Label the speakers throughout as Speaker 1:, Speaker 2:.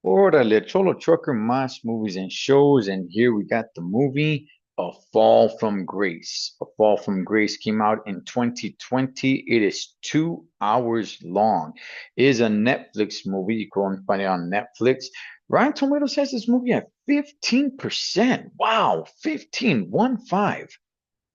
Speaker 1: Órale, Cholo Trucker Mas movies and shows, and here we got the movie A Fall from Grace. A Fall from Grace came out in 2020. It is 2 hours long. It is a Netflix movie. You can find it on Netflix. Rotten Tomatoes has this movie at 15%. Wow, 15, 1 5.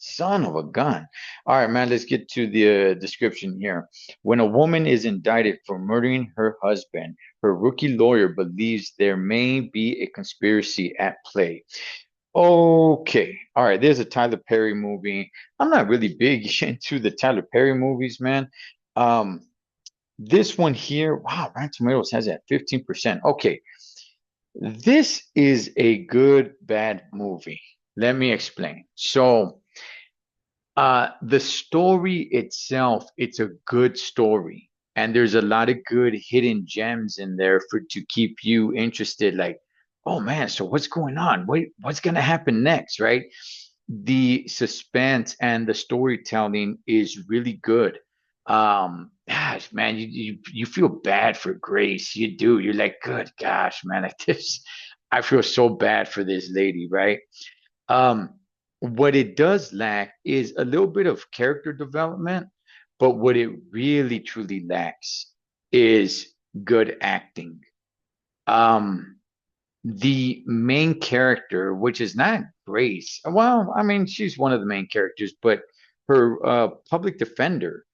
Speaker 1: Son of a gun. All right, man, let's get to the description here. When a woman is indicted for murdering her husband, her rookie lawyer believes there may be a conspiracy at play. Okay. All right, there's a Tyler Perry movie. I'm not really big into the Tyler Perry movies, man. Um, this one here, wow, Rotten Tomatoes has it at 15%. Okay, this is a good, bad movie. Let me explain. The story itself, it's a good story, and there's a lot of good hidden gems in there for to keep you interested. Like, oh man, so what's going on? What's gonna happen next, right? The suspense and the storytelling is really good. Gosh, man, you feel bad for Grace. You do. You're like, good gosh, man, I feel so bad for this lady, right? Um, what it does lack is a little bit of character development, but what it really truly lacks is good acting. Um, the main character, which is not Grace, well, I mean, she's one of the main characters, but her public defender,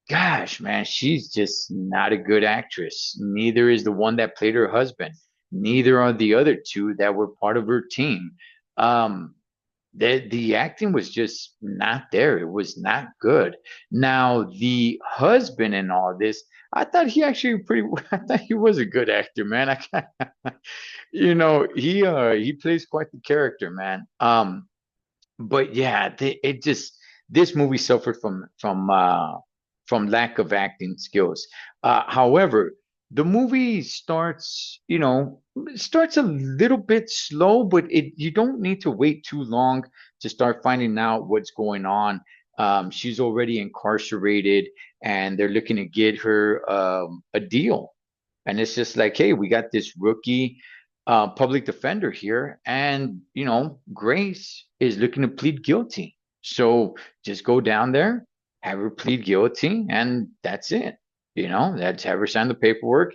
Speaker 1: gosh, man, she's just not a good actress. Neither is the one that played her husband. Neither are the other two that were part of her team. Um, the acting was just not there. It was not good. Now, the husband in all this, I thought he actually pretty. I thought he was a good actor, man. He plays quite the character, man. But yeah, it just this movie suffered from lack of acting skills. However, the movie starts a little bit slow, but it you don't need to wait too long to start finding out what's going on. She's already incarcerated, and they're looking to get her a deal. And it's just like, hey, we got this rookie public defender here, and Grace is looking to plead guilty. So just go down there, have her plead guilty, and that's it. That's have her sign the paperwork,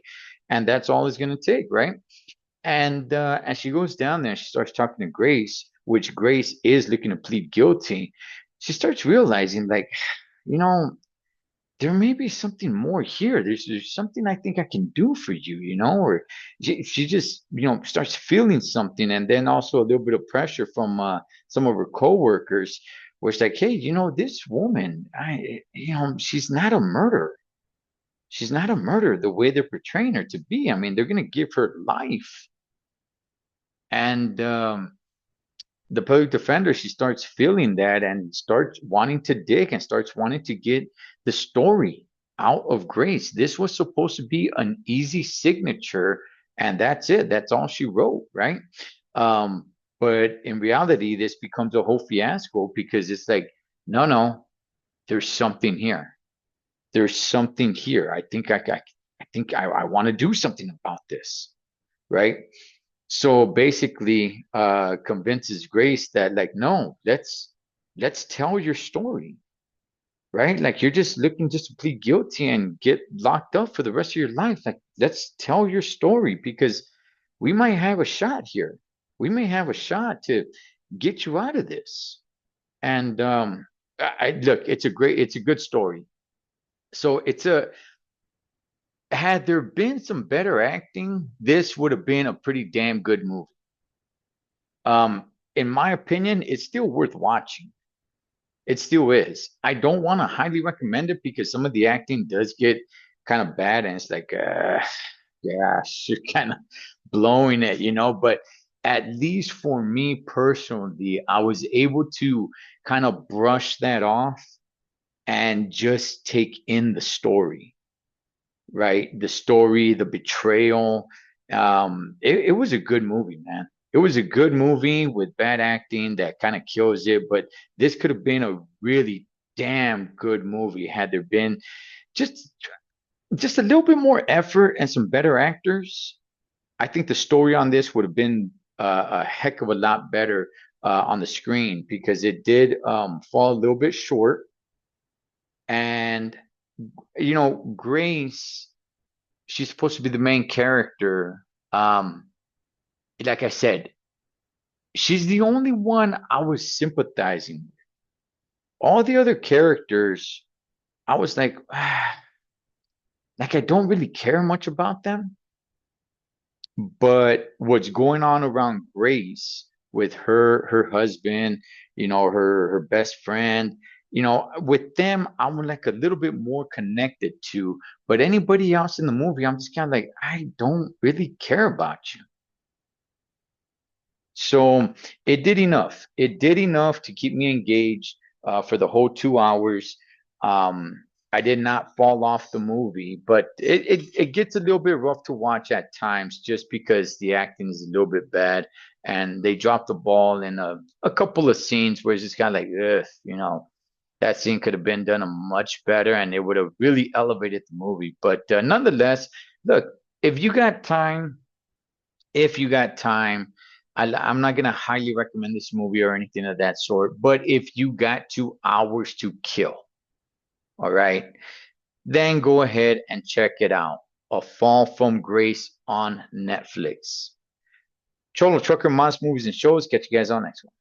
Speaker 1: and that's all it's going to take, right? And as she goes down there, she starts talking to Grace, which Grace is looking to plead guilty. She starts realizing, like, you know, there may be something more here. There's something I think I can do for you, or she just, starts feeling something. And then also a little bit of pressure from some of her coworkers, where it's like, hey, this woman, she's not a murderer. She's not a murderer the way they're portraying her to be. I mean, they're going to give her life. And the public defender, she starts feeling that and starts wanting to dig and starts wanting to get the story out of Grace. This was supposed to be an easy signature, and that's it. That's all she wrote, right? Um, but in reality, this becomes a whole fiasco because it's like, no, no, there's something here. There's something here. I think I want to do something about this, right? So basically, convinces Grace that, like, no, let's tell your story, right? Like, you're just looking just to plead guilty and get locked up for the rest of your life. Like, let's tell your story because we might have a shot here. We may have a shot to get you out of this. And look, it's a good story. So had there been some better acting, this would have been a pretty damn good movie. In my opinion, it's still worth watching. It still is. I don't want to highly recommend it because some of the acting does get kind of bad, and it's like, yeah, you're kind of blowing it, But at least for me personally, I was able to kind of brush that off and just take in the story, right? The story, the betrayal. It was a good movie, man. It was a good movie with bad acting that kind of kills it, but this could have been a really damn good movie had there been just just a little bit more effort and some better actors. I think the story on this would have been a heck of a lot better on the screen because it did fall a little bit short. And Grace, she's supposed to be the main character. Um, like I said, she's the only one I was sympathizing with. All the other characters, I was like, like I don't really care much about them. But what's going on around Grace with her husband, her best friend, with them, I'm like a little bit more connected to. But anybody else in the movie, I'm just kind of like, I don't really care about you. So it did enough. It did enough to keep me engaged for the whole 2 hours. I did not fall off the movie, but it gets a little bit rough to watch at times just because the acting is a little bit bad and they dropped the ball in a couple of scenes where it's just kind of like, ugh, that scene could have been done a much better and it would have really elevated the movie. But nonetheless, look, if you got time, if you got time, I'm not gonna highly recommend this movie or anything of that sort. But if you got 2 hours to kill, all right, then go ahead and check it out. A Fall from Grace on Netflix. Cholo Trucker, Moss Movies and Shows. Catch you guys on next one.